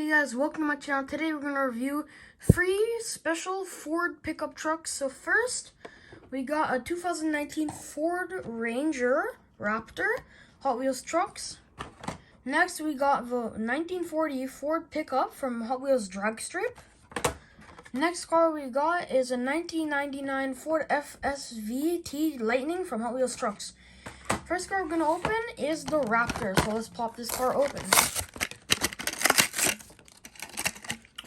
Hey guys, welcome to my channel. Today we're going to review 3 special Ford pickup trucks. So first, we got a 2019 Ford Ranger Raptor Hot Wheels trucks. Next, we got the 1940 Ford pickup from Hot Wheels Drag Strip. Next car we got is a 1999 Ford FSVT Lightning from Hot Wheels Trucks. First car we're going to open is the Raptor. So let's pop this car open.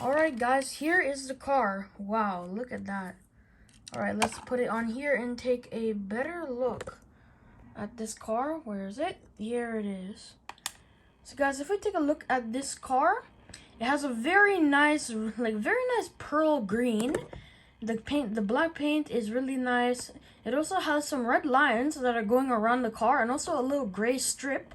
Alright guys, here is the car. Wow, look at that. Alright, let's put it on here and take a better look at this car. Where is it? Here it is. So guys, if we take a look at this car, it has a very nice pearl green. The black paint is really nice. It also has some red lines that are going around the car and also a little gray strip.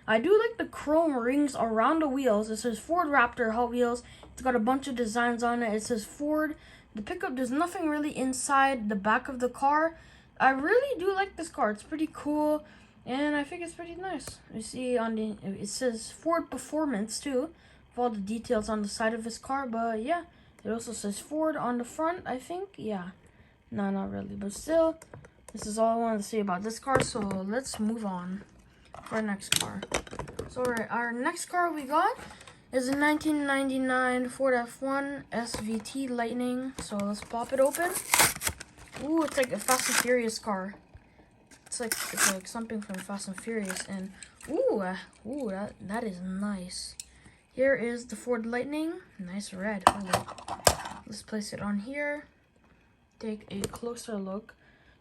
I do like the chrome rings around the wheels. It says Ford Raptor Hot Wheels. It's got a bunch of designs on it. It says Ford. The pickup, there's nothing really inside the back of the car. I really do like this car. It's pretty cool, and I think it's pretty nice. You see on the, it says Ford Performance too, with all the details on the side of this car. But yeah, it also says Ford on the front, I think. Yeah, no, not really, but still, this is all I wanted to say about this car. So let's move on for our next car. So our next car we got is a 1999 Ford F-150 SVT Lightning. So let's pop it open. Ooh, it's like a Fast and Furious car. It's like something from Fast and Furious. And that is nice. Here is the Ford Lightning. Nice red. Ooh. Let's place it on here. Take a closer look.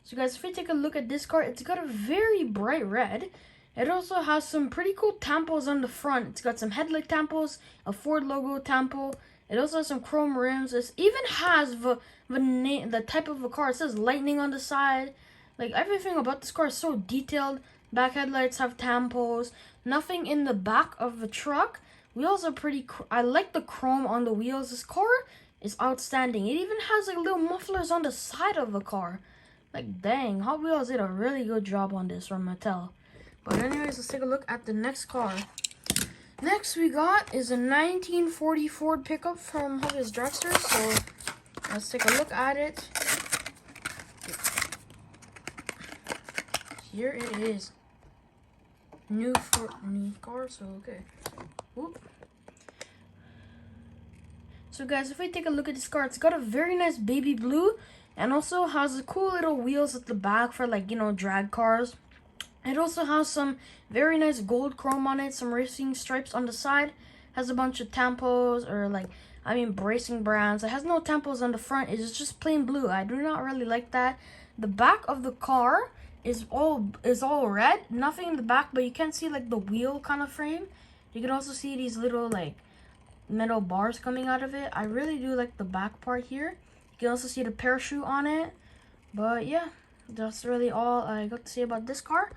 So guys, if we take a look at this car, it's got a very bright red. It also has some pretty cool tampos on the front. It's got some headlight tampos, a Ford logo tampo. It also has some chrome rims. It even has the type of a car. It says Lightning on the side. Like, everything about this car is so detailed. Back headlights have tampos. Nothing in the back of the truck. Wheels are pretty. I like the chrome on the wheels. This car is outstanding. It even has like little mufflers on the side of the car. Like, dang, Hot Wheels did a really good job on this from Mattel. But anyways, let's take a look at the next car. Next we got is a 1940 Ford pickup from Hot Wheels Dragster. So let's take a look at it. Here it is. New car, so okay. Whoop. So guys, if we take a look at this car, it's got a very nice baby blue and also has a cool little wheels at the back for, like, you know, drag cars. It also has some very nice gold chrome on it, some racing stripes on the side. Has a bunch of tampos, or bracing brands. It has no tampos on the front. It's just plain blue. I do not really like that. The back of the car is all red. Nothing in the back, but you can see like the wheel kind of frame. You can also see these little like metal bars coming out of it. I really do like the back part here. You can also see the parachute on it. But yeah, that's really all I got to say about this car.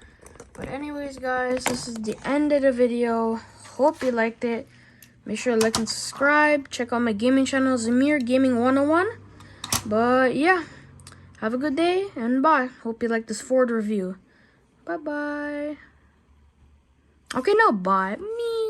But anyways guys, this is the end of the video. Hope you liked it. Make sure to like and subscribe. Check out my gaming channel, Zamir Gaming 101. But yeah, have a good day and bye. Hope you like this Ford review. Bye bye. Okay, now bye. Me.